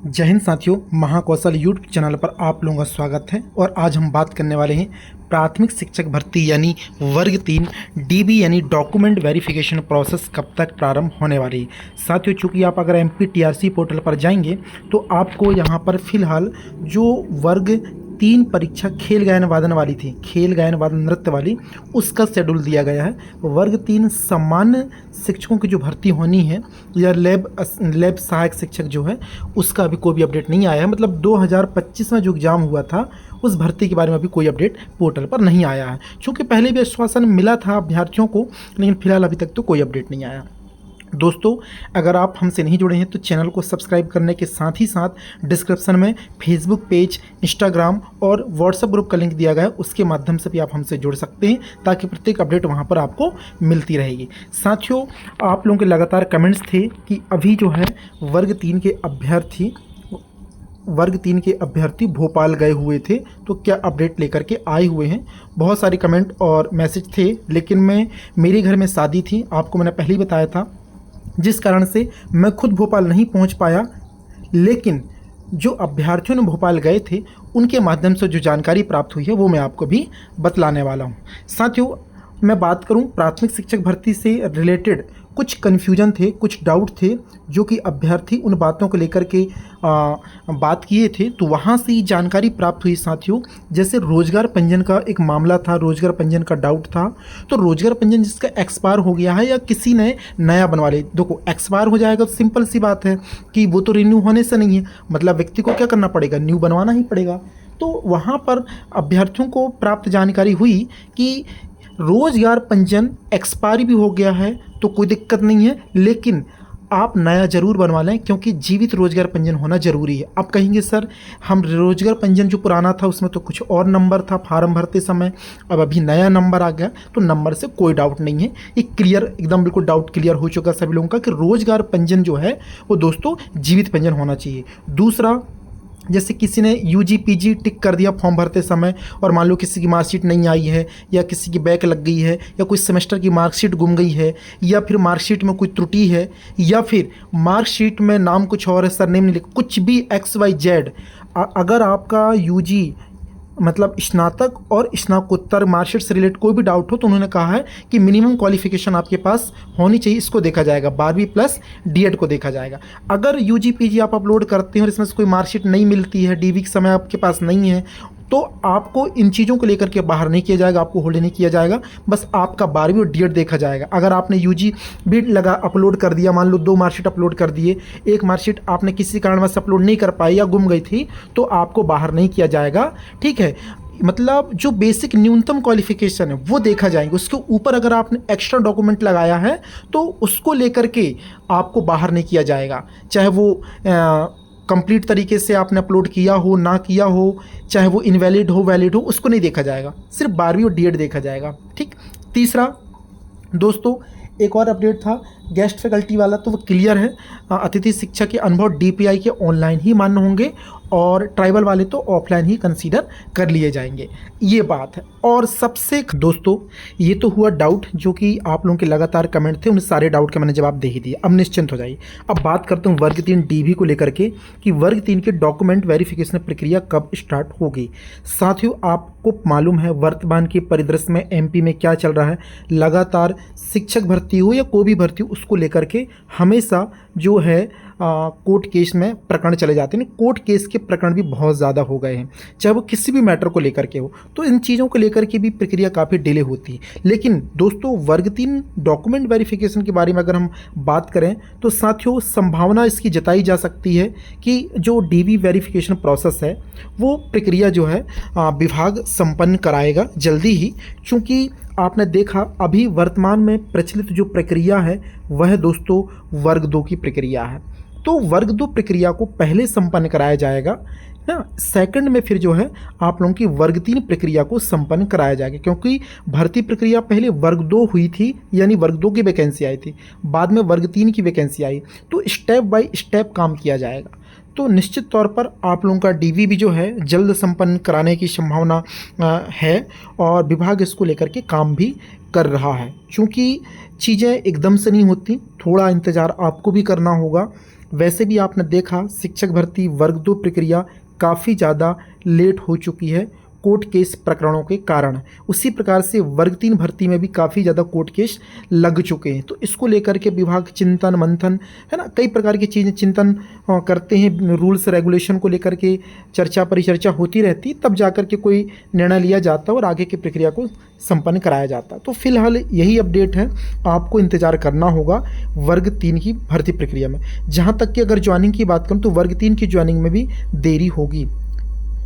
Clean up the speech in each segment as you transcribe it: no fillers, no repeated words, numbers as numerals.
जय हिंद साथियों, Mahakaushal YouTube channel पर आप लोगों का स्वागत है। और आज हम बात करने वाले हैं प्राथमिक शिक्षक भर्ती यानी वर्ग 3 डीबी यानी डॉक्यूमेंट वेरिफिकेशन प्रोसेस कब तक प्रारंभ होने वाली है। साथियों, चूँकि आप अगर MPTRC पोर्टल पर जाएंगे तो आपको यहाँ पर फिलहाल जो वर्ग 3 परीक्षा खेल गायन वादन वाली थी, खेल गायन वादन नृत्य वाली, उसका शेड्यूल दिया गया है। वर्ग 3 सामान्य शिक्षकों की जो भर्ती होनी है या लैब सहायक शिक्षक जो है, उसका अभी कोई भी अपडेट नहीं आया है। मतलब 2025 में जो एग्ज़ाम हुआ था उस भर्ती के बारे में अभी कोई अपडेट पोर्टल पर नहीं आया है। चूँकि पहले भी आश्वासन मिला था अभ्यर्थियों को, लेकिन फिलहाल अभी तक तो कोई अपडेट नहीं आया। दोस्तों, अगर आप हमसे नहीं जुड़े हैं तो चैनल को सब्सक्राइब करने के साथ ही साथ डिस्क्रिप्शन में फेसबुक पेज, इंस्टाग्राम और व्हाट्सएप ग्रुप का लिंक दिया गया है, उसके माध्यम से भी आप हमसे जुड़ सकते हैं ताकि प्रत्येक अपडेट वहां पर आपको मिलती रहेगी। साथियों, आप लोगों के लगातार कमेंट्स थे कि अभी जो है वर्ग 3 के अभ्यर्थी भोपाल गए हुए थे, तो क्या अपडेट लेकर के आए हुए हैं। बहुत सारे कमेंट और मैसेज थे, लेकिन मेरे घर में शादी थी, आपको मैंने पहले ही बताया था, जिस कारण से मैं खुद भोपाल नहीं पहुंच पाया। लेकिन जो अभ्यर्थियों ने भोपाल गए थे उनके माध्यम से जो जानकारी प्राप्त हुई है वो मैं आपको भी बतलाने वाला हूं। साथियों, मैं बात करूं प्राथमिक शिक्षक भर्ती से रिलेटेड, कुछ कन्फ्यूजन थे, कुछ डाउट थे जो कि अभ्यर्थी उन बातों को लेकर के बात किए थे, तो वहाँ से ही जानकारी प्राप्त हुई। साथियों, जैसे रोजगार पंजीयन का एक मामला था, रोजगार पंजीयन का डाउट था, तो रोजगार पंजीयन जिसका एक्सपायर हो गया है या किसी ने नया बनवा लिया, देखो एक्सपायर हो जाएगा तो सिंपल सी बात है कि वो तो रिन्यू होने से नहीं है, मतलब व्यक्ति को क्या करना पड़ेगा, न्यू बनवाना ही पड़ेगा। तो वहाँ पर अभ्यर्थियों को प्राप्त जानकारी हुई कि रोजगार पंजीयन एक्सपायरी भी हो गया है तो कोई दिक्कत नहीं है, लेकिन आप नया ज़रूर बनवा लें क्योंकि जीवित रोजगार पंजीयन होना ज़रूरी है। आप कहेंगे सर, हम रोजगार पंजीयन जो पुराना था उसमें तो कुछ और नंबर था फॉर्म भरते समय, अब अभी नया नंबर आ गया, तो नंबर से कोई डाउट नहीं है। ये क्लियर, एकदम बिल्कुल डाउट क्लियर हो चुका सभी लोगों का कि रोजगार पंजीयन जो है वो दोस्तों जीवित पंजीयन होना चाहिए। दूसरा, जैसे किसी ने UG PG टिक कर दिया फॉर्म भरते समय और मान लो किसी की मार्कशीट नहीं आई है या किसी की बैक लग गई है या कोई सेमेस्टर की मार्कशीट गुम गई है या फिर मार्कशीट में कोई त्रुटि है या फिर मार्कशीट में नाम कुछ और है, सरनेम नहीं लिखा, कुछ भी XYZ, अगर आपका UG मतलब स्नातक और स्नातकोत्तर मार्कशीट से रिलेटेड कोई भी डाउट हो तो उन्होंने कहा है कि मिनिमम क्वालिफिकेशन आपके पास होनी चाहिए। इसको देखा जाएगा, 12वीं प्लस D.Ed को देखा जाएगा। अगर UG PG आप अपलोड करते हैं और इसमें से कोई मार्कशीट नहीं मिलती है, DV के समय आपके पास नहीं है, तो आपको इन चीज़ों को लेकर के बाहर नहीं किया जाएगा, आपको होल्ड नहीं किया जाएगा, बस आपका 12वीं और D.Ed देखा जाएगा। अगर आपने UG भी अपलोड कर दिया, मान लो 2 मार्कशीट अपलोड कर दिए, एक मार्कशीट आपने किसी कारणवश अपलोड नहीं कर पाई या गुम गई थी, तो आपको बाहर नहीं किया जाएगा। ठीक है, मतलब जो बेसिक न्यूनतम क्वालिफिकेशन है वो देखा जाएंगे, उसके ऊपर अगर आपने एक्स्ट्रा डॉक्यूमेंट लगाया है तो उसको लेकर के आपको बाहर नहीं किया जाएगा, चाहे वो कंप्लीट तरीके से आपने अपलोड किया हो ना किया हो, चाहे वो इनवैलिड हो वैलिड हो, उसको नहीं देखा जाएगा, सिर्फ 12वीं और D.Ed देखा जाएगा। ठीक। तीसरा दोस्तों, एक और अपडेट था गेस्ट फैकल्टी वाला, तो वो क्लियर है, अतिथि शिक्षक के अनुभव DPI के ऑनलाइन ही मान्य होंगे और ट्राइबल वाले तो ऑफलाइन ही कंसीडर कर लिए जाएंगे, ये बात है। और सबसे दोस्तों, ये तो हुआ डाउट जो कि आप लोगों के लगातार कमेंट थे, उन सारे डाउट के मैंने जवाब दे ही दिए, अब निश्चिंत हो जाइए। अब बात करते हूँ वर्ग 3 DV को लेकर के कि वर्ग 3 के डॉक्यूमेंट वेरिफिकेशन प्रक्रिया कब स्टार्ट होगी। साथियों, आपको मालूम है वर्तमान के परिदृश्य में MP में क्या चल रहा है, लगातार शिक्षक भर्ती हो या कोई भी भर्ती हो, उसको लेकर के हमेशा जो है कोर्ट केस में प्रकरण चले जाते हैं। कोर्ट केस के प्रकरण भी बहुत ज़्यादा हो गए हैं, चाहे वो किसी भी मैटर को लेकर के हो, तो इन चीज़ों को लेकर के भी प्रक्रिया काफ़ी डिले होती है। लेकिन दोस्तों, वर्ग 3 डॉक्यूमेंट वेरिफिकेशन के बारे में अगर हम बात करें तो साथियों संभावना इसकी जताई जा सकती है कि जो DV वेरिफिकेशन प्रोसेस है वो प्रक्रिया जो है विभाग संपन्न कराएगा जल्दी ही। चूँकि आपने देखा अभी वर्तमान में प्रचलित जो प्रक्रिया है वह दोस्तों वर्ग 2 की प्रक्रिया है, तो वर्ग 2 प्रक्रिया को पहले संपन्न कराया जाएगा ना, सेकंड में फिर जो है आप लोगों की वर्ग 3 प्रक्रिया को संपन्न कराया जाएगा। क्योंकि भर्ती प्रक्रिया पहले वर्ग 2 हुई थी, यानी वर्ग 2 की वैकेंसी आई थी, बाद में वर्ग 3 की वैकेंसी आई, तो स्टेप बाय स्टेप काम किया जाएगा। तो निश्चित तौर पर आप लोगों का DV भी जो है जल्द संपन्न कराने की संभावना है और विभाग इसको लेकर के काम भी कर रहा है। चूँकि चीज़ें एकदम से नहीं होती, थोड़ा इंतज़ार आपको भी करना होगा। वैसे भी आपने देखा शिक्षक भर्ती वर्ग 2 प्रक्रिया काफ़ी ज़्यादा लेट हो चुकी है कोर्ट केस प्रकरणों के कारण। उसी प्रकार से वर्ग 3 भर्ती में भी काफ़ी ज़्यादा कोर्ट केस लग चुके हैं। तो इसको लेकर के विभाग चिंतन मंथन, है ना, कई प्रकार की चीज़ें चिंतन करते हैं। रूल्स रेगुलेशन को लेकर के चर्चा परिचर्चा होती रहती, तब जाकर के कोई निर्णय लिया जाता और आगे की प्रक्रिया को संपन्न कराया जाता। तो फिलहाल यही अपडेट है, आपको इंतज़ार करना होगा वर्ग 3 की भर्ती प्रक्रिया में। जहाँ तक कि अगर ज्वाइनिंग की बात करूँ तो वर्ग 3 की ज्वाइनिंग में भी देरी होगी,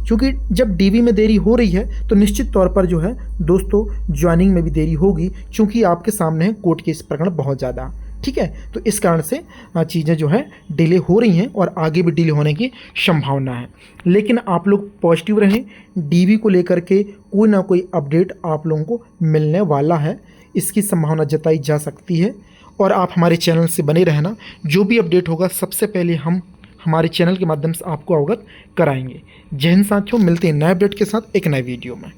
क्योंकि जब डीवी में देरी हो रही है तो निश्चित तौर पर जो है दोस्तों ज्वाइनिंग में भी देरी होगी, क्योंकि आपके सामने है कोर्ट केस प्रकरण बहुत ज़्यादा। ठीक है, तो इस कारण से चीज़ें जो है डिले हो रही हैं और आगे भी डिले होने की संभावना है। लेकिन आप लोग पॉजिटिव रहें, डीवी को लेकर के कोई ना कोई अपडेट आप लोगों को मिलने वाला है, इसकी संभावना जताई जा सकती है। और आप हमारे चैनल से बने रहना, जो भी अपडेट होगा सबसे पहले हम हमारे चैनल के माध्यम से आपको अवगत कराएंगे। जय हिंद साथियों, मिलते हैं नए अपडेट के साथ एक नए वीडियो में।